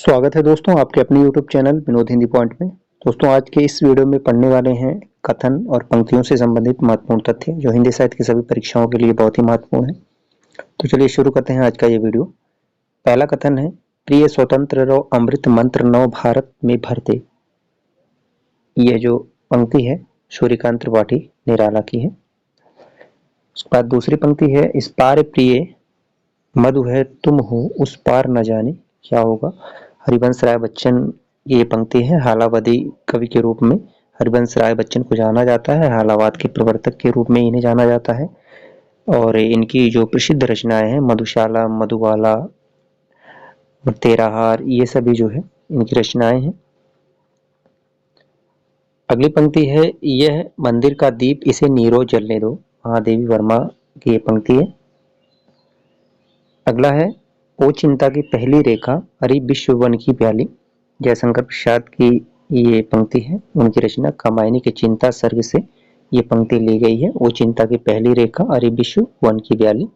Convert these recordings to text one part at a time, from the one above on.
स्वागत है दोस्तों आपके अपने YouTube channel Vinod Hindi point में। दोस्तों आज के इस वीडियो में पढ़ने वाले हैं कथन और पंक्तियों से संबंधित महत्वपूर्ण तथ्य जो हिंदी साहित्य की सभी परीक्षाओं के लिए बहुत ही महत्वपूर्ण है। तो चलिए शुरू करते हैं आज का ये वीडियो। पहला कथन है, प्रिय स्वतंत्र रहो अमृत मंत्र नव भारत में भरते। यह जो पंक्ति है सूर्यकांत त्रिपाठी निराला की है। उसके बाद दूसरी पंक्ति है, इस पार प्रिय मधु है तुम हो उस पार न जाने क्या होगा। हरिवंश राय बच्चन की ये पंक्ति है। हालावादी कवि के रूप में हरिवंश राय बच्चन को जाना जाता है। हालावाद के प्रवर्तक के रूप में इन्हें जाना जाता है और इनकी जो प्रसिद्ध रचनाएं हैं मधुशाला, मधुबाला, तेराहार, ये सभी जो है इनकी रचनाएं हैं। अगली पंक्ति है, यह मंदिर का दीप इसे नीरो जलने दो। महादेवी वर्मा की ये पंक्ति है। अगला है, ओ चिंता की पहली रेखा हरि विश्व वन की प्याली। जयशंकर प्रसाद की ये पंक्ति है। उनकी रचना कामायनी के चिंता सर्ग से ये पंक्ति ली गई है। ओ चिंता की पहली रेखा हरि विश्व वन की प्याली।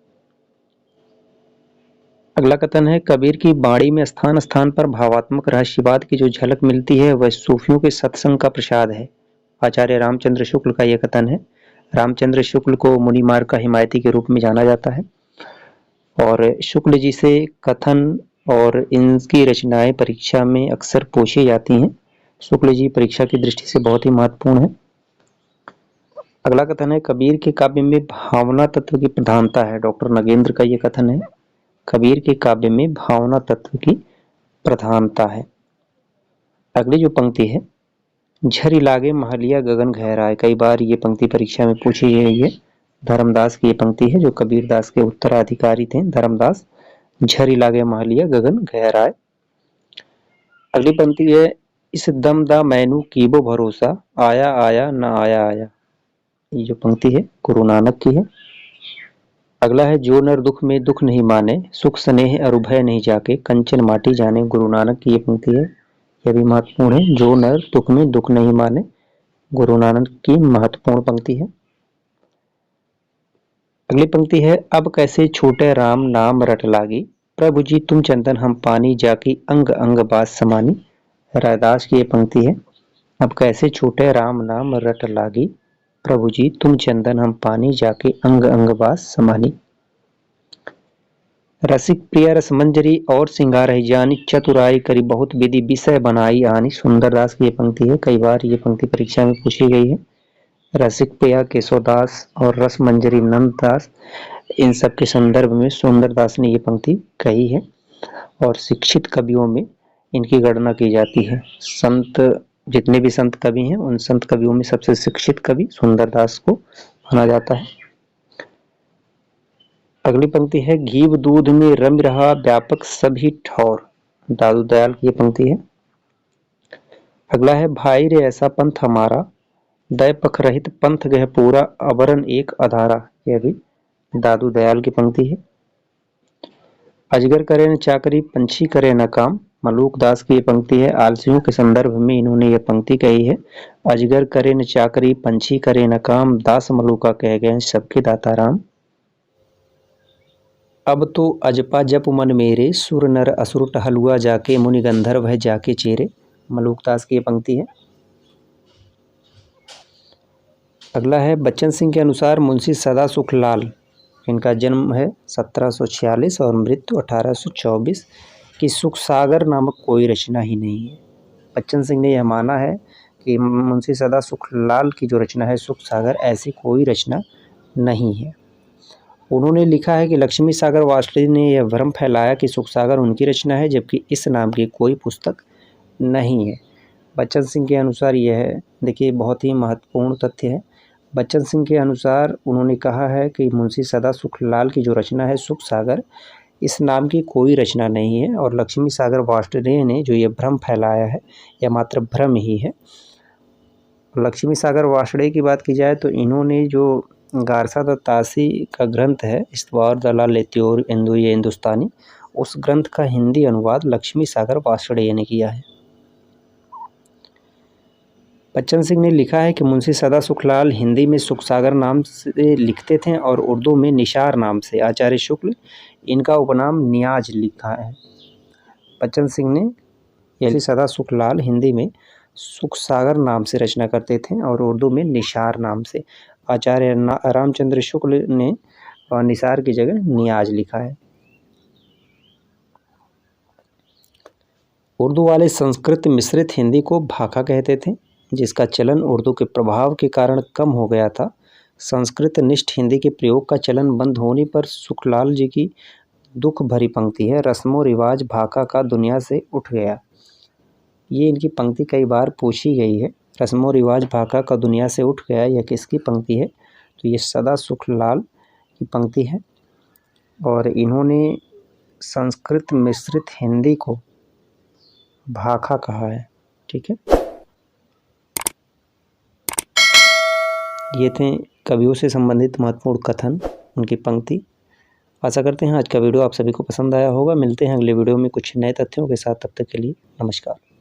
अगला कथन है, कबीर की बाणी में स्थान स्थान पर भावात्मक रहस्यवाद की जो झलक मिलती है वह सूफियों के सत्संग का प्रसाद है। आचार्य रामचंद्र शुक्ल का यह कथन है। रामचंद्र शुक्ल को मुनि मार्ग का हिमायती के रूप में जाना जाता है और शुक्ल जी से कथन और इनकी रचनाएं परीक्षा में अक्सर पूछी जाती हैं। शुक्ल जी परीक्षा की दृष्टि से बहुत ही महत्वपूर्ण है। अगला कथन है, कबीर के काव्य में भावना तत्व की प्रधानता है। डॉक्टर नगेंद्र का यह कथन है। कबीर के काव्य में भावना तत्व की प्रधानता है। अगली जो पंक्ति है, झरी लागे महलिया गगन गहराए। कई बार ये पंक्ति परीक्षा में पूछी गई है। धर्मदास की ये पंक्ति है जो कबीर दास के उत्तराधिकारी थे। धर्मदास, झरी लागे महलिया गगन गहराए। अगली पंक्ति है, इस दम दा मैनू कीबो भरोसा आया आया न आया आया। ये जो पंक्ति है गुरु नानक की है। अगला है, जो नर दुख में दुख नहीं माने सुख स्नेह और भय नहीं जाके कंचन माटी जाने। गुरु नानक की ये पंक्ति है। यह भी महत्वपूर्ण है। जो नर दुख में दुख नहीं माने, गुरु नानक की महत्वपूर्ण पंक्ति है। अगली पंक्ति है, अब कैसे छूटे राम नाम रट लागी प्रभु जी तुम चंदन हम पानी जाकी अंग अंग बास समानी। रैदास की ये पंक्ति है। अब कैसे छूटे राम नाम रट लागी प्रभु जी तुम चंदन हम पानी जाके अंग अंग बास समानी। रसिक प्रिय रसमंजरी और सिंगार है जानी चतुराई करी बहुत विधि विषय बनाई आनी। सुंदरदास की ये पंक्ति है। कई बार ये पंक्ति परीक्षा में पूछी गई है। रसिक प्रिया केशवदास और रस मंजरी नंददास, इन सब के संदर्भ में सुंदरदास ने ये पंक्ति कही है और शिक्षित कवियों में इनकी गणना की जाती है। संत, जितने भी संत कवि हैं उन संत कवियों में सबसे शिक्षित कवि सुंदरदास को माना जाता है। अगली पंक्ति है, घीव दूध में रम रहा व्यापक सभी ठौर। दादू दयाल की ये पंक्ति है। अगला है, भाई रे ऐसा पंथ हमारा दय पख रहित पंथ गह पूरा अवरण एक अधारा। यह भी दादू दयाल की पंक्ति है। अजगर करे न चाकरी पंछी करे न काम। मलूक दास की ये पंक्ति है। आलसियों के संदर्भ में इन्होंने ये पंक्ति कही है। अजगर करे न चाकरी पंछी करे न काम दास मलूका कह गए सबके दाता राम। अब तो अजपा जप मन मेरे सुर नर असुर टहलुआ जाके मुनि गंधर्व है जाके चेरे। मलूक दास की ये पंक्ति है। अगला है, बच्चन सिंह के अनुसार मुंशी सदा सुखलाल, इनका जन्म है 1746 और मृत्यु 1824, कि सुख सागर नामक कोई रचना ही नहीं है। बच्चन सिंह ने यह माना है कि मुंशी सदा सुखलाल की जो रचना है सुख सागर, ऐसी कोई रचना नहीं है। उन्होंने लिखा है कि लक्ष्मी सागर वासुदेव ने यह भ्रम फैलाया कि सुख सागर उनकी रचना है जबकि इस नाम की कोई पुस्तक नहीं है। बच्चन सिंह के अनुसार यह है, देखिए बहुत ही महत्वपूर्ण तथ्य है। बच्चन सिंह के अनुसार उन्होंने कहा है कि मुंशी सदा सुखलाल की जो रचना है सुख सागर, इस नाम की कोई रचना नहीं है और लक्ष्मी सागर वासुदेव ने जो ये भ्रम फैलाया है यह मात्र भ्रम ही है। लक्ष्मी सागर वासुदेव की बात की जाए तो इन्होंने जो गारसा दत्तासी का ग्रंथ है इस्तवार दलाल लेत्योर इंदु ये हिंदुस्तानी, उस ग्रंथ का हिंदी अनुवाद लक्ष्मी सागर वासुदेव ने किया है। बच्चन सिंह ने लिखा है कि मुंशी सदा सुखलाल हिंदी में सुख सागर नाम से लिखते थे और उर्दू में निशार नाम से। आचार्य शुक्ल इनका उपनाम नियाज लिखा है। बच्चन सिंह ने यही सदा सुखलाल हिंदी में सुख सागर नाम से रचना करते थे और उर्दू में निसार नाम से। आचार्य रामचंद्र शुक्ल ने निसार की जगह नियाज लिखा है। उर्दू वाले संस्कृत मिश्रित हिंदी को भाखा कहते थे, जिसका चलन उर्दू के प्रभाव के कारण कम हो गया था। संस्कृत निष्ठ हिंदी के प्रयोग का चलन बंद होने पर सुखलाल जी की दुख भरी पंक्ति है, रस्मों रिवाज भाखा का दुनिया से उठ गया। ये इनकी पंक्ति कई बार पूछी गई है। रस्मों रिवाज भाखा का दुनिया से उठ गया, यह किसकी पंक्ति है? तो ये सदा सुखलाल की पंक्ति है और इन्होंने संस्कृत मिश्रित हिंदी को भाखा कहा है। ठीक है, ये थे कवियों से संबंधित महत्वपूर्ण कथन, उनकी पंक्ति। आशा करते हैं आज का वीडियो आप सभी को पसंद आया होगा। मिलते हैं अगले वीडियो में कुछ नए तथ्यों के साथ। तब तक के लिए नमस्कार।